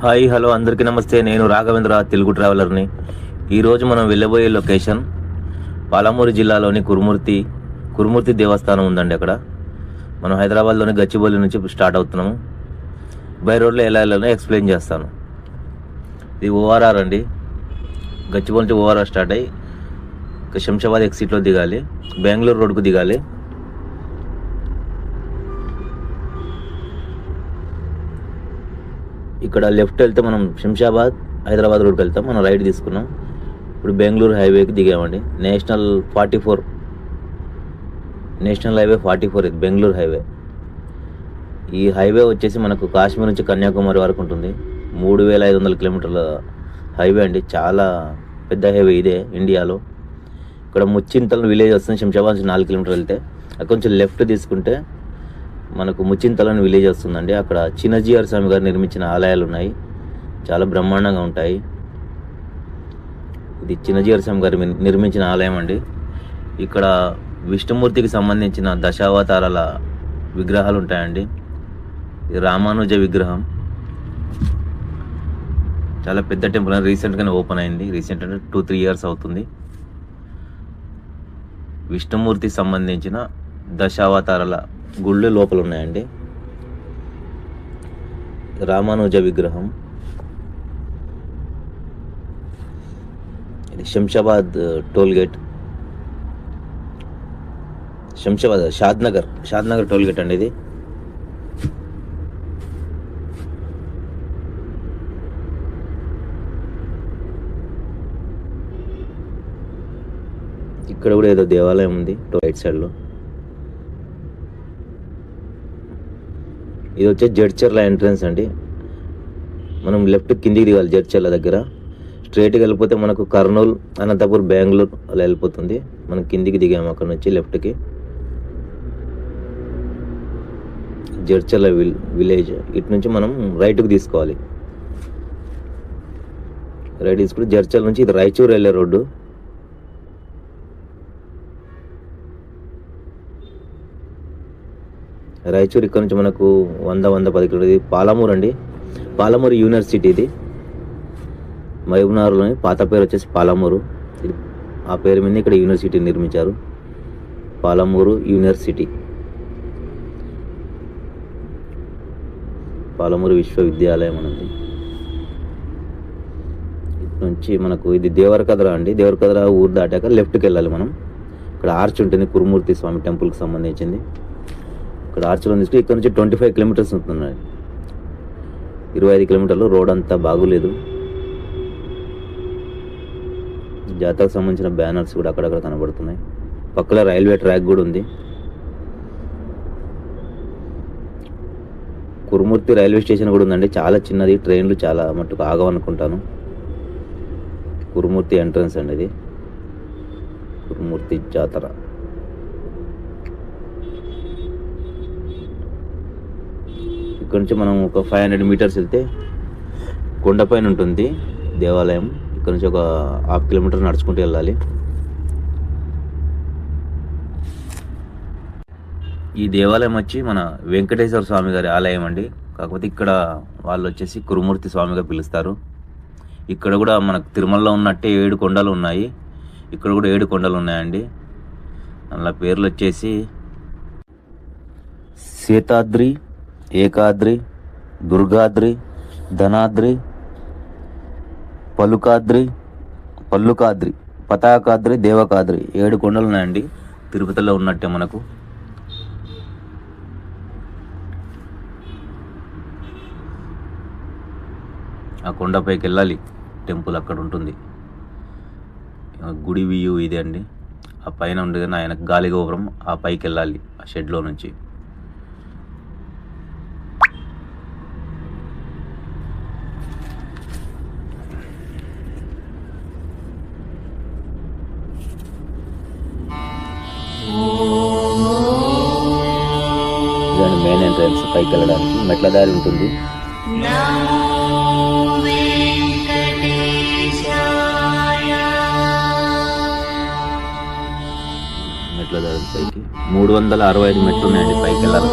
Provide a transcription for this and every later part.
Hi hello అందరికీ నమస్తే. నేను రాఘవేంద్ర, తెలుగు ట్రావెలర్ని. ఈరోజు మనం వెళ్ళబోయే లొకేషన్ పాలమూరు జిల్లాలోని కురుమూర్తి దేవస్థానం ఉందండి. అక్కడ మనం హైదరాబాద్లోని గచ్చిబౌలి నుంచి స్టార్ట్ అవుతున్నాము. బై రోడ్లో ఎలా వెళ్ళాలో ఎక్స్ప్లెయిన్ చేస్తాను. ఇది ఓఆర్ఆర్ అండి. గచ్చిబౌలి నుంచి ఓఆర్ఆర్ స్టార్ట్ అయ్యి శంషాబాద్ ఎగ్జిట్లో దిగాలి, బెంగళూరు రోడ్కు దిగాలి. ఇక్కడ లెఫ్ట్ వెళ్తే మనం శంషాబాద్ హైదరాబాద్ రోడ్కి వెళ్తాం. మనం రైట్ తీసుకున్నాం. ఇప్పుడు బెంగళూరు హైవేకి దిగామండి. నేషనల్ హైవే 44 ఇది బెంగళూరు హైవే. ఈ హైవే వచ్చేసి మనకు కాశ్మీర్ నుంచి కన్యాకుమారి వరకు ఉంటుంది. 3500 కిలోమీటర్ల హైవే అండి. చాలా పెద్ద హైవే ఇదే ఇండియాలో. ఇక్కడ ముచ్చింతల్ విలేజ్ వస్తుంది. శంషాబాద్ నుంచి 4 కిలోమీటర్లు వెళ్తే అక్కడ కొంచెం లెఫ్ట్ తీసుకుంటే మనకు ముచ్చింతలని విలేజ్ వస్తుందండి. అక్కడ చిన్నజీఆర్ స్వామి గారు నిర్మించిన ఆలయాలు ఉన్నాయి. చాలా బ్రహ్మాండంగా ఉంటాయి. ఇది చిన్నజీఆర్ స్వామి గారు నిర్మించిన ఆలయం అండి. ఇక్కడ విష్ణుమూర్తికి సంబంధించిన దశావతారాల విగ్రహాలు ఉంటాయండి. ఇది రామానుజ విగ్రహం. చాలా పెద్ద టెంపుల్ అని రీసెంట్గానే ఓపెన్ అయింది. రీసెంట్ అంటే 2-3 ఇయర్స్ అవుతుంది. విష్ణుమూర్తికి సంబంధించిన దశావతారాల గుళ్ళు లోపల ఉన్నాయండి. రామానుజ విగ్రహం. ఇది Shamshabad toll gate. Shadnagar toll gate అండి ఇది. ఇక్కడ కూడా ఏదో దేవాలయం ఉంది రైట్ సైడ్లో. ఇది వచ్చే జడ్చర్ల ఎంట్రన్స్ అండి. మనం లెఫ్ట్ కిందికి దిగాలి. జడ్చర్ల దగ్గర స్ట్రైట్గా వెళ్ళిపోతే మనకు కర్నూలు, అనంతపూర్, బెంగళూరు అలా వెళ్ళిపోతుంది. మనం కిందికి దిగాము అక్కడ నుంచి లెఫ్ట్కి. జడ్చర్ల విలేజ్. ఇటు నుంచి మనం రైట్కి తీసుకోవాలి. రైట్ తీసుకుంటే జడ్చర్ల నుంచి ఇది రాయచూరు వెళ్ళే రోడ్డు. రాయచూరు ఇక్కడ నుంచి మనకు 100-110 కిలోమీటర్లు. ఇది పాలమూరు అండి. పాలమూరు యూనివర్సిటీ. ఇది మహబూబ్నగర్లోని పాత పేరు వచ్చేసి పాలమూరు. ఇది ఆ పేరు మీద ఇక్కడ యూనివర్సిటీ నిర్మించారు. పాలమూరు యూనివర్సిటీ, పాలమూరు విశ్వవిద్యాలయం అనేది. ఇటు నుంచి మనకు ఇది దేవరకద్ర అండి. దేవరకద్ర ఊరు దాటాక లెఫ్ట్కి వెళ్ళాలి మనం. ఇక్కడ ఆర్చ్ ఉంటుంది, కురుమూర్తి స్వామి టెంపుల్కి సంబంధించింది. ఇక్కడ ఆర్చ్లో తీసుకుని ఇక్కడ నుంచి 25 కిలోమీటర్స్ ఉంటున్నాయి. 25 కిలోమీటర్లు. రోడ్ అంతా బాగోలేదు. జాతరకు సంబంధించిన బ్యానర్స్ కూడా అక్కడక్కడ కనబడుతున్నాయి. పక్కన రైల్వే ట్రాక్ కూడా ఉంది. కురుమూర్తి రైల్వే స్టేషన్ కూడా ఉందండి. చాలా చిన్నది. ట్రైన్లు చాలా మట్టుకు ఆగవనుకుంటాను. కురుమూర్తి ఎంట్రన్స్ అండి ఇది. కురుమూర్తి జాతర. ఇక్కడ నుంచి మనం ఒక 500 మీటర్స్ వెళ్తే కొండపైన ఉంటుంది దేవాలయం. ఇక్కడ నుంచి ఒక 1/2 కిలోమీటర్ నడుచుకుంటూ వెళ్ళాలి. ఈ దేవాలయం వచ్చి మన వెంకటేశ్వర స్వామి గారి ఆలయం అండి. కాకపోతే ఇక్కడ వాళ్ళు వచ్చేసి కురుమూర్తి స్వామిగా పిలుస్తారు. ఇక్కడ కూడా మనకు తిరుమలలో ఉన్నట్టే 7 కొండలు ఉన్నాయి. ఇక్కడ కూడా 7 కొండలు ఉన్నాయండి. అలా పేర్లు వచ్చేసి శేతాద్రి, ఏకాద్రి, దుర్గాద్రి, ధనాద్రి, పలుకాద్రి, పతాకాద్రి, దేవకాద్రి 7 కొండలు ఉన్నాయండి. తిరుపతిలో ఉన్నట్టే మనకు. ఆ కొండపైకి వెళ్ళాలి. టెంపుల్ అక్కడ ఉంటుంది. గుడి వ్యూ ఇది అండి. ఆ పైన ఉండేది ఆయన గాలి గోపురం. ఆ పైకి వెళ్ళాలి ఆ షెడ్లో నుంచి. ఇదండి మెయిన్ ఎంట్రన్స్. పైకి వెళ్ళడానికి మెట్ల దారి ఉంటుంది. మెట్ల దారి పైకి 365 మెట్లు ఉన్నాయండి పైకి వెళ్ళాలి.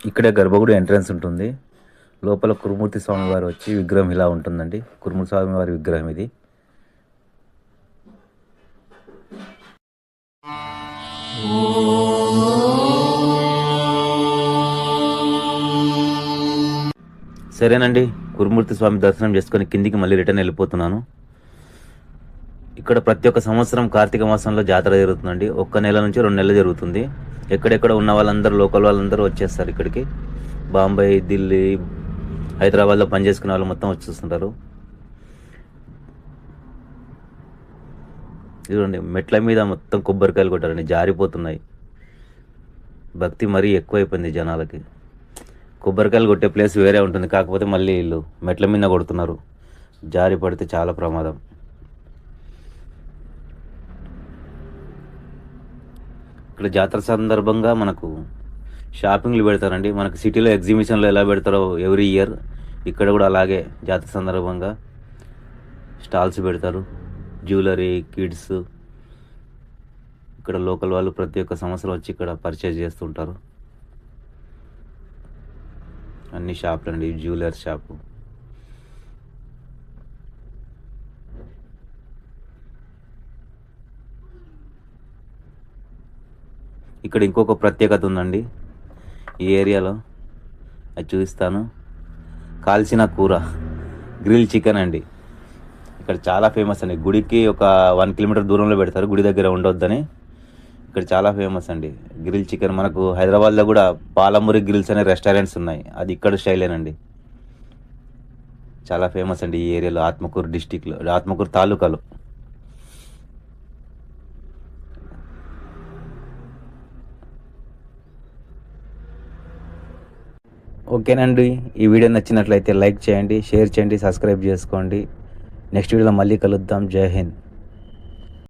ఇక్కడే గర్భగుడి ఎంట్రన్స్ ఉంటుంది. లోపల కురుమూర్తి స్వామి వారు వచ్చి విగ్రహం ఇలా ఉంటుందండి. కురుమూర్తి స్వామి వారి విగ్రహం ఇది. సరేనండి, కురుమూర్తి స్వామి దర్శనం చేసుకొని కిందికి మళ్ళీ రిటర్న్ వెళ్ళిపోతున్నాను. ఇక్కడ ప్రతి ఒక్క సంవత్సరం కార్తీక మాసంలో జాతర జరుగుతుందండి. 1 నెల నుంచి 2 నెలలు జరుగుతుంది. ఎక్కడెక్కడ ఉన్న వాళ్ళందరూ, లోకల్ వాళ్ళందరూ వచ్చేస్తారు ఇక్కడికి. బాంబే, ఢిల్లీ, హైదరాబాద్లో పనిచేసుకునే వాళ్ళు మొత్తం వచ్చేస్తుంటారు. చూడండి, మెట్ల మీద మొత్తం కొబ్బరికాయలు కొట్టారండి, జారిపోతున్నాయి. భక్తి మరీ ఎక్కువైపోయింది జనాలకి. కొబ్బరికాయలు కొట్టే ప్లేస్ వేరే ఉంటుంది, కాకపోతే మళ్ళీ వీళ్ళు మెట్ల మీద కొడుతున్నారు. జారి పడితే చాలా ప్రమాదం. ఇక్కడ జాతర సందర్భంగా మనకు షాపింగ్లు పెడతారండి. మనకు సిటీలో ఎగ్జిబిషన్లో ఎలా పెడతారో ఎవ్రీ ఇయర్, ఇక్కడ కూడా అలాగే జాతర సందర్భంగా స్టాల్స్ పెడతారు. Jewellery, kids. ఇక్కడ లోకల్ వాళ్ళు ప్రతి ఒక్క సంవత్సరం వచ్చి ఇక్కడ పర్చేజ్ చేస్తుంటారు. అన్ని షాపులు అండి, జ్యువెలరీ షాపు. ఇక్కడ ఇంకొక ప్రత్యేకత ఉందండి ఈ ఏరియాలో, అది చూపిస్తాను. కాల్చిన కూర, గ్రిల్ చికెన్ అండి. ఇక్కడ చాలా ఫేమస్ అండి. గుడికి ఒక 1 కిలోమీటర్ దూరంలో పెడతారు, గుడి దగ్గర ఉండొద్దని. ఇక్కడ చాలా ఫేమస్ అండి గ్రిల్ చికెన్. మనకు హైదరాబాద్లో కూడా పాలమూరి గ్రిల్స్ అనే రెస్టారెంట్స్ ఉన్నాయి, అది ఇక్కడ స్టైలేనండి. చాలా ఫేమస్ అండి ఈ ఏరియాలో, ఆత్మకూరు డిస్టిక్లో, ఆత్మకూరు తాలూకాలో. ఓకేనండి, ఈ వీడియో నచ్చినట్లయితే లైక్ చేయండి, షేర్ చేయండి, సబ్స్క్రైబ్ చేసుకోండి. నెక్స్ట్ వీడియోలో మళ్ళీ కలుద్దాం. జై హింద్.